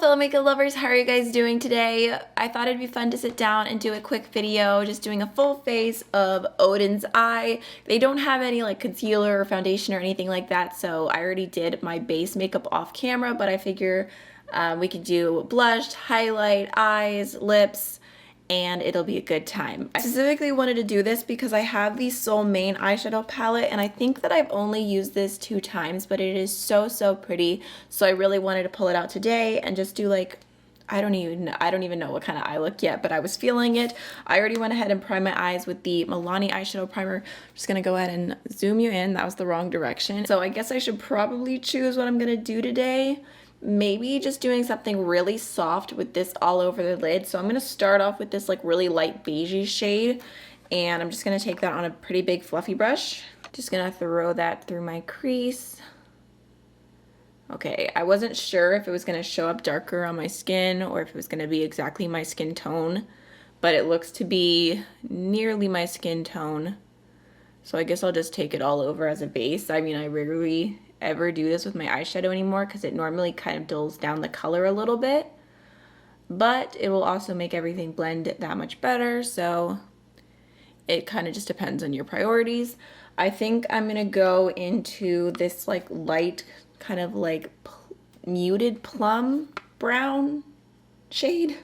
fellow makeup lovers, how are you guys doing today? I thought it'd be fun to sit down and do a quick video just doing a full face of Oden's eye. They don't have any like concealer or foundation or anything like that, so I already did my base makeup off camera, but I figure we could do blush, highlight, eyes, lips, and it'll be a good time. I specifically wanted to do this because I have the Solmane eyeshadow palette, and I think that I've only used this 2 times, but it is so pretty. So I really wanted to pull it out today and just do like, I don't even know what kind of eye look yet, but I was feeling it. I already went ahead and primed my eyes with the Milani eyeshadow primer. I'm just gonna go ahead and zoom you in. That was the wrong direction. So I guess I should probably choose what I'm gonna do today. Maybe just doing something really soft with this all over the lid. So I'm going to start off with this like really light beigey shade, and I'm just going to take that on a pretty big fluffy brush. Just going to throw that through my crease. Okay, I wasn't sure if it was going to show up darker on my skin or if it was going to be exactly my skin tone, but it looks to be nearly my skin tone. So I guess I'll just take it all over as a base. I mean, I rarely ever do this with my eyeshadow anymore because it normally kind of dulls down the color a little bit, but it will also make everything blend that much better, so it kind of just depends on your priorities. I think I'm gonna go into this like light kind of like muted plum brown shade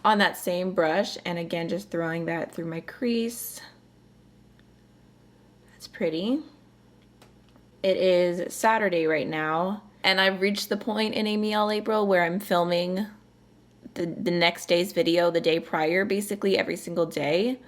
on that same brush, and again just throwing that through my crease. That's pretty. It is Saturday right now, and I've reached the point in April where I'm filming the next day's video the day prior, basically every single day,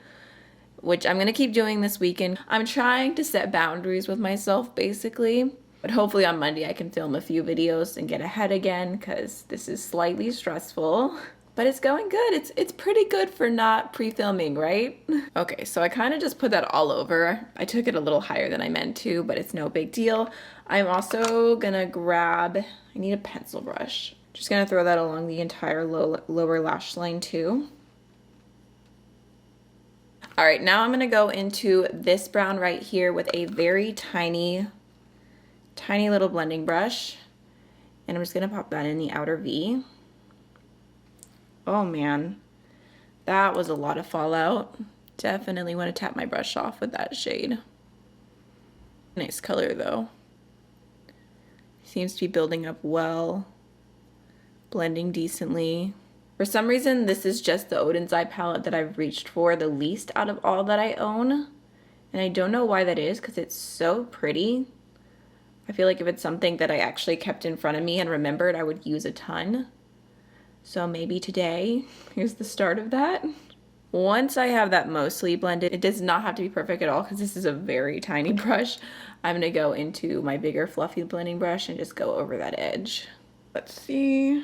which I'm gonna keep doing this weekend. I'm trying to set boundaries with myself, basically, but hopefully on Monday I can film a few videos and get ahead again, because this is slightly stressful. But it's going good. It's pretty good for not pre-filming, right? Okay, so I kind of just put that all over. I took it a little higher than I meant to, but it's no big deal. I'm also gonna grab, I need a pencil brush. Just gonna throw that along the entire lower lash line too. All right, now I'm gonna go into this brown right here with a very tiny little blending brush. And I'm just gonna pop that in the outer V. Oh man, that was a lot of fallout. Definitely want to tap my brush off with that shade. Nice color though. Seems to be building up well, blending decently. For some reason, this is just the Oden's eye palette that I've reached for the least out of all that I own. And I don't know why that is, because it's so pretty. I feel like if it's something that I actually kept in front of me and remembered, I would use a ton. So maybe today, here's the start of that. Once I have that mostly blended, it does not have to be perfect at all because this is a very tiny brush. I'm gonna go into my bigger fluffy blending brush and just go over that edge. Let's see. At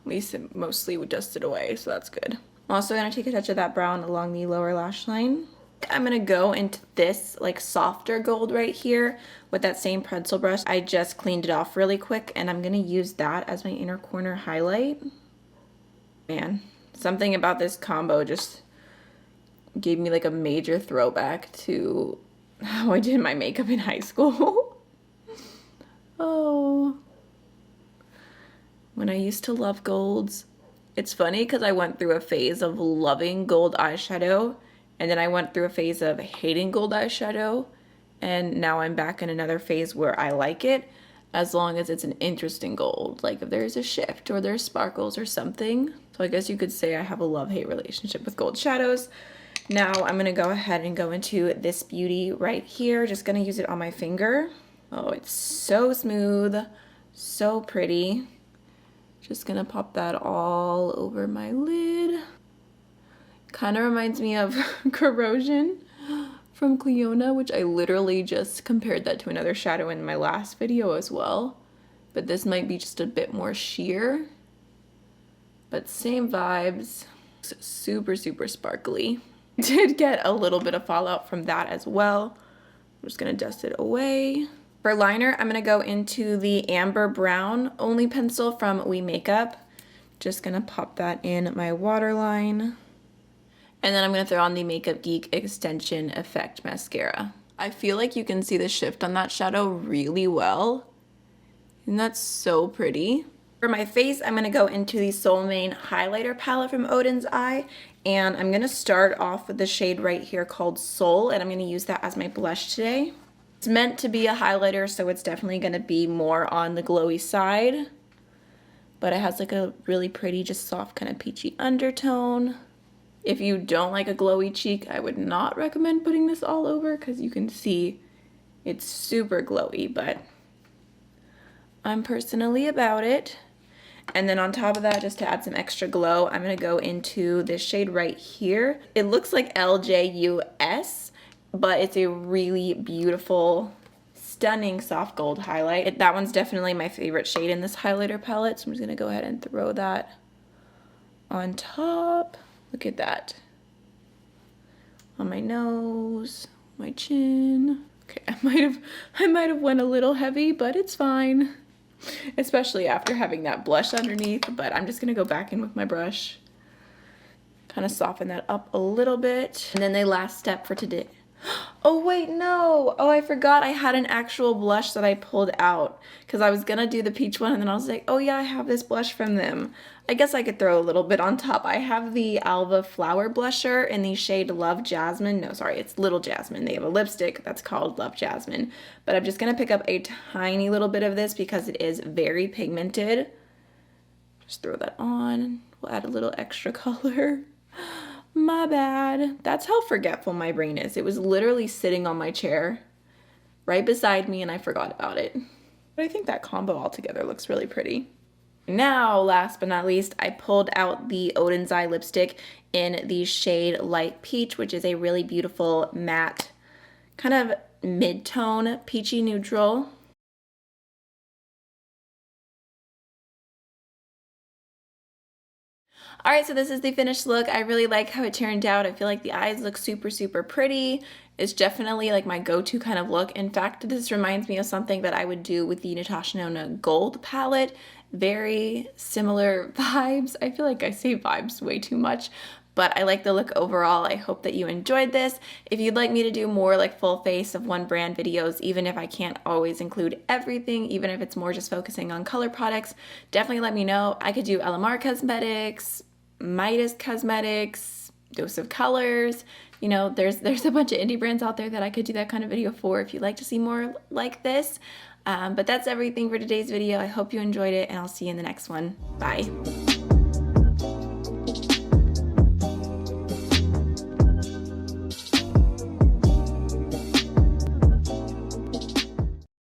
least it mostly dusted away, so that's good. I'm also gonna take a touch of that brown along the lower lash line. I'm gonna go into this like softer gold right here with that same pencil brush. I just cleaned it off really quick, and I'm gonna use that as my inner corner highlight. Man, something about this combo just gave me like a major throwback to how I did my makeup in high school. Oh, when I used to love golds. It's funny because I went through a phase of loving gold eyeshadow, and then I went through a phase of hating gold eyeshadow, and now I'm back in another phase where I like it as long as it's an interesting gold. Like if there's a shift or there's sparkles or something. So I guess you could say I have a love-hate relationship with gold shadows. Now I'm gonna go ahead and go into this beauty right here. Just gonna use it on my finger. Oh, it's so smooth, so pretty. Just gonna pop that all over my lid. Kind of reminds me of Corrosion from Cleona, which I literally just compared that to another shadow in my last video as well. But this might be just a bit more sheer. But same vibes. Super sparkly. Did get a little bit of fallout from that as well. I'm just gonna dust it away. For liner, I'm gonna go into the Amber Brown Only pencil from We Makeup. Just gonna pop that in my waterline. And then I'm going to throw on the Makeup Geek Extension Effect Mascara. I feel like you can see the shift on that shadow really well. And that's so pretty. For my face, I'm going to go into the Solmane highlighter palette from Oden's Eye, and I'm going to start off with the shade right here called Soul, and I'm going to use that as my blush today. It's meant to be a highlighter, so it's definitely going to be more on the glowy side, but it has like a really pretty, just soft kind of peachy undertone. If you don't like a glowy cheek, I would not recommend putting this all over because you can see it's super glowy, but I'm personally about it. And then on top of that, just to add some extra glow, I'm going to go into this shade right here. It looks like LJUS, but it's a really beautiful, stunning soft gold highlight. That one's definitely my favorite shade in this highlighter palette, so I'm just going to go ahead and throw that on top. Look at that. On my nose, my chin. Okay, I might have went a little heavy, but it's fine. Especially after having that blush underneath, but I'm just gonna go back in with my brush, kind of soften that up a little bit. And then the last step for today. Oh wait, no. Oh, I forgot I had an actual blush that I pulled out because I was gonna do the peach one and then I was like, oh yeah, I have this blush from them. I guess I could throw a little bit on top. I have the Alva Flower Blusher in the shade Love Jasmine. No, sorry, it's Little Jasmine. They have a lipstick that's called Love Jasmine. But I'm just gonna pick up a tiny little bit of this because it is very pigmented. Just throw that on. We'll add a little extra color. My bad. That's how forgetful my brain is. It was literally sitting on my chair right beside me and I forgot about it. But I think that combo all together looks really pretty. Now, last but not least, I pulled out the Oden's Eye lipstick in the shade Light Peach, which is a really beautiful matte, kind of mid-tone peachy neutral. All right, so this is the finished look. I really like how it turned out. I feel like the eyes look super, super pretty. It's definitely like my go-to kind of look. In fact, this reminds me of something that I would do with the Natasha Denona Gold palette. Very similar vibes. I feel like I say vibes way too much, but I like the look overall. I hope that you enjoyed this. If you'd like me to do more like full face of one brand videos, even if I can't always include everything, even if it's more just focusing on color products, definitely let me know. I could do LMR Cosmetics, Midas Cosmetics, Dose of Colors. You know, there's a bunch of indie brands out there that I could do that kind of video for if you'd like to see more like this. But that's everything for today's video. I hope you enjoyed it and I'll see you in the next one. Bye.